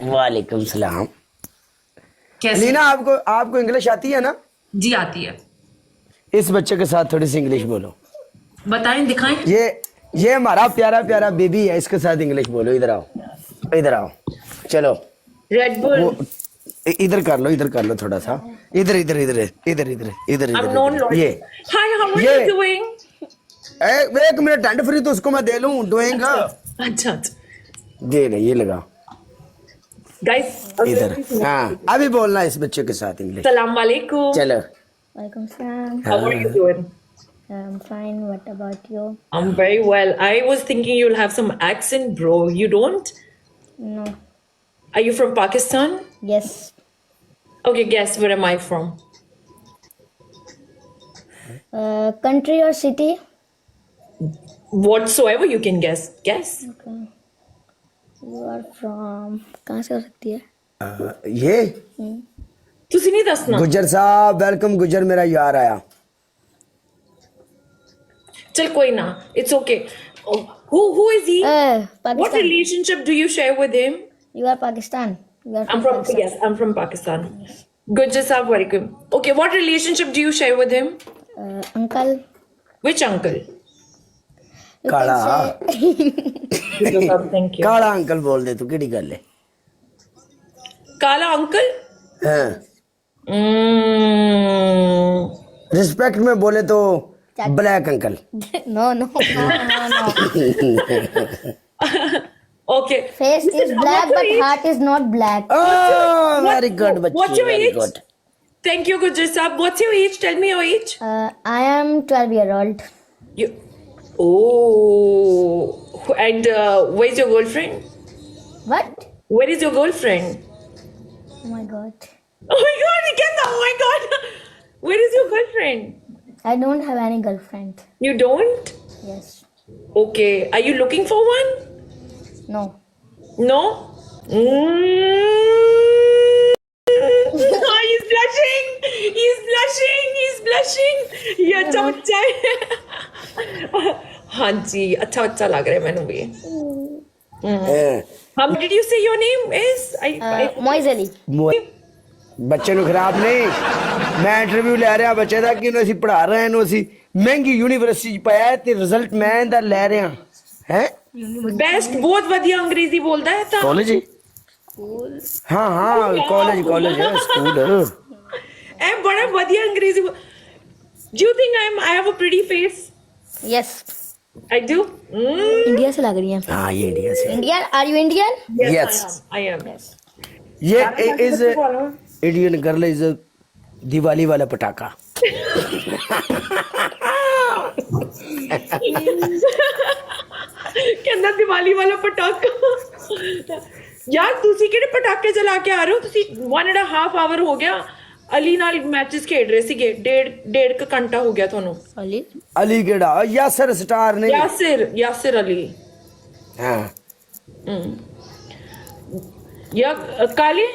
वालेकुम सलाम। कैसे? लीना, आपको आपको इंग्लिश आती है ना? जी आती है। इस बच्चे के साथ थोड़ी सी इंग्लिश बोलो। बताएं, दिखाएं। ये हमारा प्यारा प्यारा बेबी है, इसके साथ इंग्लिश बोलो। इधर आओ, इधर आओ। चलो रेड बुल। वो इधर कर लो थोड़ा सा। इधर इधर इधर इधर इधर इधर I'm इधर known इधर। Lord. ये Hi, how are ये you doing? एक मिनट, हैंड फ्री तो उसको मैं दे लूं, डोएगा अच्छा। दे ले, ये लगा गाइस, इधर। हाँ, अभी बोलना इस बच्चे के साथ इंग्लिश। सलाम वालेकुम। चलो। Welcome, Sam. How are you doing? I'm fine. What about you? I'm very well. I was thinking you'll have some accent, bro. You don't? No. Are you from Pakistan? Yes. Okay, guess where am I from? Country or city? Whatsoever you can guess. Guess. Okay. You are from. कहाँ से हो सकती है? ये ਤੁਸੀਂ ਨਹੀਂ ਦੱਸਣਾ। गुजर साहब, वेलकम गुजर, मेरा यार आया। चल कोई ना। It's okay. Oh, who is he? What Pakistan. relationship do you share with him? You are Pakistan. You are I'm from Pakistan. yes, I'm from Pakistan. Good, Jasab, welcome. Okay, what relationship do you share with him? Uncle. Which uncle? You काला can say. Good, Jasab, thank you. काला uncle बोल दे तू, केड़ी गल है? Kala uncle? हाँ, Mm. Respect में बोले तो black uncle. No, no, no, no, no. Okay. Face is Listen, black, what's but your age? heart is not black. Oh very good What's बच्ची, your very age? Good. Thank you, good, Jasab. What's your age? Tell me your age. I am 12-year-old. You. Oh. And where's your girlfriend? What? Where is your girlfriend? Oh my god. Oh my god, get that. Oh my god. Where is your girlfriend? I don't have any girlfriend. You don't? Yes. Okay. Are you looking for one? No. No? Oh, he's blushing. He's blushing. He's blushing. ये अच्छा बच्चा है। हाँ जी, अच्छा बच्चा लग रहा है मैंने भी। How did you say your name is? Moise ਬੱਚੇ ਨੂੰ ਖਰਾਬ ਨਹੀਂ, ਮੈਂ ਇੰਟਰਵਿਊ ਲੈ ਰਿਹਾ ਬੱਚੇ ਦਾ ਕਿ ਇਹਨੂੰ ਅਸੀਂ ਪੜ੍ਹਾ ਰਹੇ ਹਾਂ, ਇਹਨੂੰ ਅਸੀਂ ਮਹਿੰਗੀ ਯੂਨੀਵਰਸਿਟੀ ਚ ਪਾਇਆ ਤੇ ਰਿਜ਼ਲਟ ਮੈਂ ਇਹਦਾ ਲੈ ਰਿਹਾ ਹੈ। Best, बहुत बढ़िया अंग्रेजी बोलता है था। कॉलेज? हाँ हाँ, कॉलेज है, स्कूल है। ऐ बड़ा बढ़िया अंग्रेजी Do you think I have a pretty face? Yes. I do? India से लग रही है. हाँ, ये इंडिया से। Indian? Are you Indian? Yes, Yes. I am. Yes. ये is Indian girl is Diwali वाला पटाखा। ਕਹਿੰਦਾ ਦੀਵਾਲੀ ਵਾਲਾ ਪਟਾਕਾ। ਯਾਰ ਤੁਸੀਂ ਕਿਹੜੇ ਪਟਾਕੇ ਚਲਾ ਕੇ ਆ ਰਹੇ ਹੋ? ਤੁਸੀਂ 1.5 ਆਵਰ ਹੋ ਗਿਆ ਅਲੀ ਨਾਲ ਮੈਚਸ ਖੇਡ ਰਹੇ ਸੀਗੇ। ਡੇਢ ਕੁ ਘੰਟਾ ਹੋ ਗਿਆ ਤੁਹਾਨੂੰ। Ali? अली केड़ा? यासर स्टार नहीं। यासिर अली। हाँ, या काले,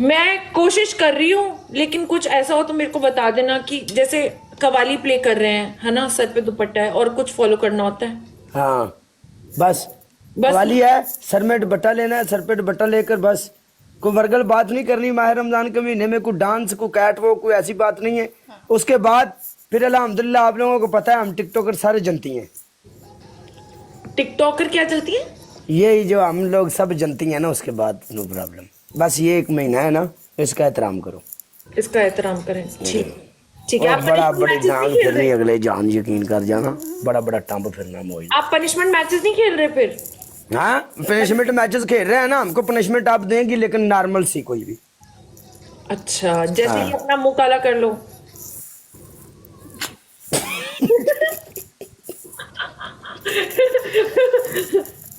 मैं कोशिश कर रही हूँ, लेकिन कुछ ऐसा हो तो मेरे को बता देना कि जैसे कवाली प्ले कर रहे हैं, है ना, सर पे दुपट्टा है और कुछ फॉलो करना होता है। हाँ, बस वाली है, सर में दुपट्टा लेना है, सर पे दुपट्टा लेकर बस। कोई वर्गल बात नहीं करनी। माह रमजान के महीने में कोई डांस, कोई कैटवॉक, कोई ऐसी बात नहीं है। उसके बाद फिर अल्हम्दुलिल्लाह आप लोगों को पता है हम टिकटॉकर सारे जनती हैं। टिकटॉकर क्या चलती है? यही जो हम लोग सब जनती हैं ना, उसके बाद नो प्रॉब्लम। बस ये 1 महीना है ना, इसका एहतराम करो। इसका एहतराम करें। ठीक है। और आप बड़ा punishment बड़ी matches जान नहीं खेल फिरनी, रहे? अगले जान यकीन कर जाना, बड़ा बड़ा टंब फिरना मौज। आप पनिशमेंट मैचेस नहीं खेल रहे फिर? हाँ, पनिशमेंट मैचेस खेल रहे हैं ना, हमको पनिशमेंट आप देंगी, लेकिन नॉर्मल सी कोई भी। अच्छा, जैसे कि अपना मुंह काला कर लो।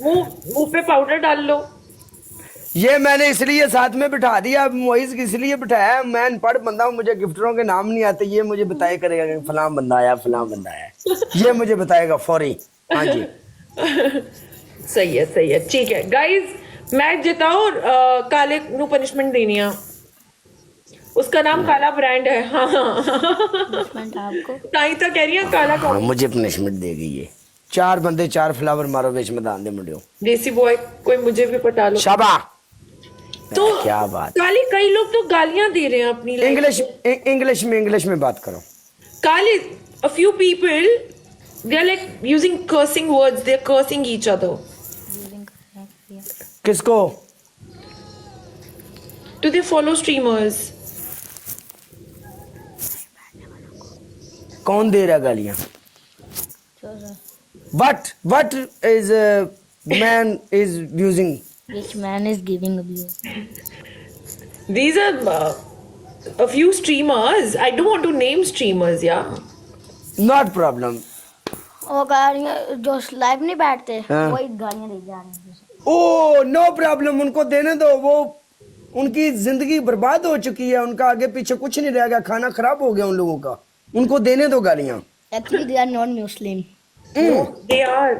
मुंह पे पाउडर डाल लो। ये मैंने इसलिए साथ में बिठा दिया, मोइज इसलिए बिठाया, मैं अनपढ़ बंदा हूँ, मुझे गिफ्टरों के नाम नहीं आते। ये मुझे बताया करेगा कि फलां बंदा आया, फलां बंदा आया, ये मुझे बताएगा फौरी। हाँ जी, सही है। ठीक है गाइस, मैच जिताओ और काले नु पनिशमेंट देनी है। उसका नाम काला ब्रांड है। हाँ Punishment आपको. ताई तो कह रही है काला हाँ, मुझे पनिशमेंट देगी ये। 4 बंदे 4 फ्लावर मारो बीच मैदान दे मुंडियो। देसी बॉय कोई मुझे भी पटा लो। शाबा। तो क्या बात। काली कई लोग तो गालियां दे रहे हैं अपनी इंग्लिश में बात करो। काली a few people they are like using cursing words, they're cursing each other. किसको? Do they follow streamers? कौन दे रहा गालियां? What is man is using? Which man is giving abuse? These are a few streamers. I don't want to name streamers, yeah. Not problem. वो गालियाँ जो live नहीं बैठते हाँ। वही गालियाँ दे जा रहे हैं। ओ नो प्रॉब्लम, उनको देने दो। वो उनकी जिंदगी बर्बाद हो चुकी है, उनका आगे पीछे कुछ नहीं रह गया, खाना खराब हो गया उन लोगों का। उनको देने दो गालियां। Actually, they are not Muslim. They are.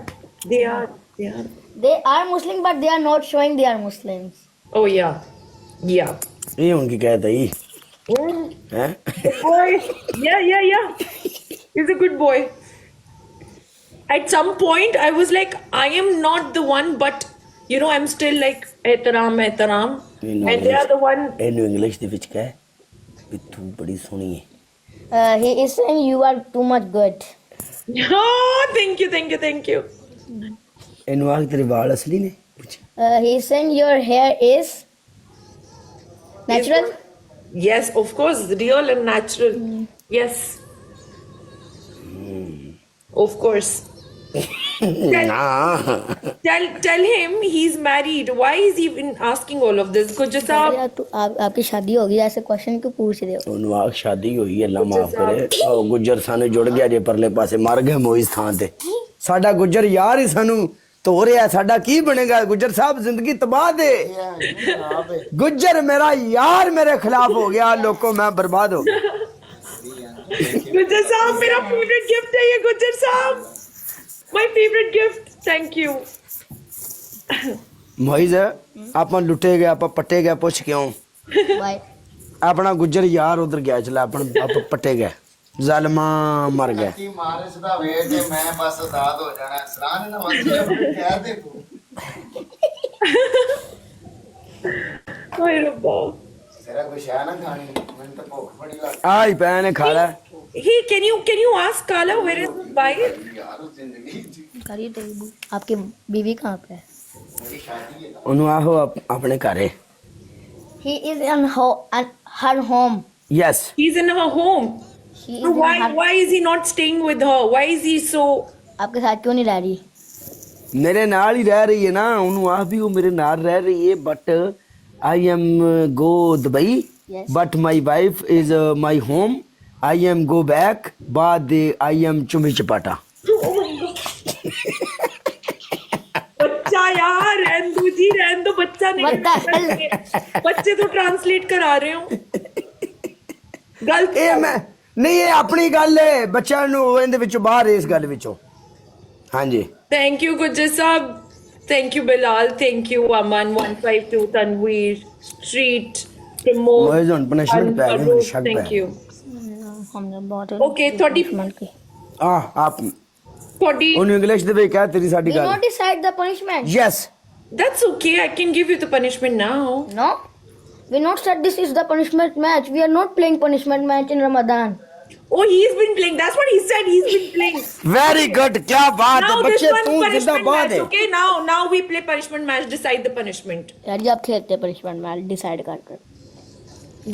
They are. They are. They are Muslim, but they are not showing they are Muslims. Oh yeah. Yeah. ये उनकी कहता ही है। Boy. Yeah. He's a good boy. At some point, I was like, I am not the one, but you know, I'm still like ehtaram, and they are the one. ਇਹਨੂੰ English ਦੇ ਵਿੱਚ ਕਹੇ ਵੀ ਤੂੰ ਬੜੀ ਸੋਹਣੀ ਹੈ। He is saying you are too much good. Oh, thank you. ਇਹਨੂੰ ਆਖ ਤੇਰੇ ਵਾਲ ਅਸਲੀ ਨੇ? ਪੁੱਛ। He is saying your hair is natural. Yes, of course, real and natural. Yes. Of course. Tell him he's married. Why is he even asking all of this? Could just यार तू आपकी शादी होगी ऐसे क्वेश्चन क्यों पूछ रहे हो? ਉਹਨੂੰ ਆਖ ਸ਼ਾਦੀ ਹੋਈ, ਅੱਲਾ ਮਾਫ ਕਰੇ। ਉਹ ਗੁੱਜਰ ਸਾਨੂੰ ਜੁੜ ਗਿਆ ਜੇ ਪਰਲੇ ਪਾਸੇ, ਮਰ ਗਏ ਮੋਇਸ ਥਾਂ ਤੇ। ਸਾਡਾ ਗੁੱਜਰ ਯਾਰ ਹੀ ਸਾਨੂੰ ਧੋ ਰਿਹਾ, ਸਾਡਾ ਕੀ ਬਣੇਗਾ? ਗੁੱਜਰ ਸਾਹਿਬ ਜ਼ਿੰਦਗੀ ਤਬਾਹ ਦੇ। ਗੁੱਜਰ ਮੇਰਾ ਯਾਰ ਮੇਰੇ ਖਿਲਾਫ ਹੋ ਗਿਆ, ਲੋਕੋ मैं बर्बाद हो गया। Gujjar Saab, मेरा favorite gift है ये Gujjar Saab. My favorite gift. Thank you. ਮੋਇਜ਼ ਆਪਾਂ ਲੁੱਟੇ ਗਏ, ਆਪਾਂ ਪੱਟੇ ਗਏ, ਪੁੱਛ ਕਿਉਂ? Bye. ਆਪਣਾ ਗੁੱਜਰ ਯਾਰ ਉਧਰ ਗਿਆ, ਚਲਾ ਆਪਾਂ ਪੱਟੇ ਗਏ, ਜ਼ਾਲਮਾ ਮਰ ਗਏ। ਕੀ ਮਾਰਿਸ ਦਾ ਵੇਖ ਕੇ ਮੈਂ ਬਸ ਆਜ਼ਾਦ ਹੋ ਜਾਣਾ। ਸਲਾਨ ਨਾ ਮਤ ਕਹਿ ਦੇ ਤੂੰ। Hi, Rabba. ਤੇਰਾ ਕੁਛ ਹੈ ਨਾ ਖਾਣੀ, ਮੈਨੂੰ ਤਾਂ ਭੁੱਖ ਬੜੀ ਲੱਗ ਆਈ ਪੈ ਨੇ ਖਾ ਲੈ। Hey, can you ask Kala where is the bike? ਯਾਰ ਉਸ ਜ਼ਿੰਦਗੀ ਚ करिए तेरी आपकी बीवी कहाँ पे है? ਮੇਰੀ ਸ਼ਾਦੀ ਹੈ। ਉਹਨੂੰ ਆਹੋ ਆਪਣੇ ਘਰੇ। He is in her home. Yes. He's in her home. She is So in her. why is he not staying with her? Why is he so? आपके साथ क्यों नहीं रह रही? ਮੇਰੇ ਨਾਲ ਹੀ ਰਹਿ ਰਹੀ ਹੈ ਨਾ, ਉਹਨੂੰ ਆਹ ਵੀ ਉਹ ਮੇਰੇ ਨਾਲ ਰਹਿ ਰਹੀ ਹੈ, but I am go Dubai, Yes. But my wife is my home. I am go back, ਬਾਅਦ ਦੇ ਆਈ ਐਮ ਚੁਮੀ ਚਪਾਟਾ। बच्चा यार रहन दो बच्चा नहीं। What the hell? बच्चे तो ट्रांसलेट करा रहे हो। गलत ਇਹ ਮੈਂ ਨਹੀਂ, ਇਹ ਆਪਣੀ ਗੱਲ ਹੈ, ਬੱਚਿਆਂ ਨੂੰ ਇਹਦੇ ਵਿੱਚੋਂ ਬਾਹਰ ਇਸ ਗੱਲ ਵਿੱਚੋਂ। ਹਾਂਜੀ Thank you, Gujjar Saab. Thank you, Bilal. Thank you, Aman. 152 Tanveer Street. Pramod. ਮੋਇਜ਼ ਹੁਣ punishment ਪੈ ਗਈ, ਮੈਨੂੰ ਸ਼ੱਕ Thank ਪੈ you. हमने बहुत Okay, थोड़ी punishment की. ਆਪ थोड़ी ਉਹਨੂੰ ਇੰਗਲਿਸ਼ ਦੇ ਵਿੱਚ ਕਹਿ ਤੇਰੀ ਸਾਡੀ We ਗੱਲ। not decide the punishment. Yes. That's okay. I can give you the punishment now. No. We not said this is the punishment match. We are not playing punishment match in Ramadan. Oh, he's been playing. That's what he said. He's been playing. Very good, ਕੀ ਬਾਤ ਹੈ Now this ਬੱਚੇ, one's ਤੂੰ punishment ਜ਼ਿੰਦਾਬਾਦ match. ਹੈ। Okay, now we play punishment match. Decide the punishment. यार जी आप खेलते हैं punishment match decide कर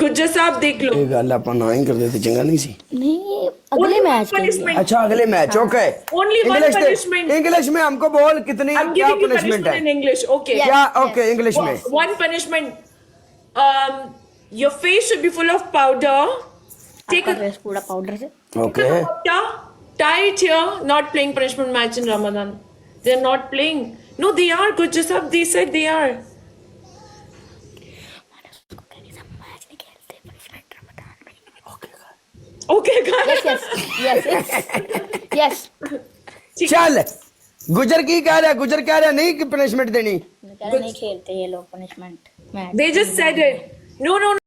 Gujjar Saab, देख लो. ਇਹ ਗੱਲ ਆਪਾਂ ਨਾ ਹੀ ਕਰਦੇ ਤੇ ਚੰਗਾ ਨਹੀਂ ਸੀ। नहीं अगले Only मैच के लिए punishment. अच्छा अगले match okay. Only one punishment. English में हमको बोल कितनी I'm क्या giving you punishment punishment in है? English. Okay. क्या ओके इंग्लिश में? One punishment. Your face should be full of powder. Take a face पूरा पाउडर से okay tie it here. Not playing punishment match in Ramadan. They're not playing. No, they are. Gujjar Saab, they said they are. Okay, guys. yes yes चल गुजर की कह रहा है, गुजर कह रहा है नहीं कि पनिशमेंट देनी। नहीं खेलते ये लोग punishment match. They just said it. No.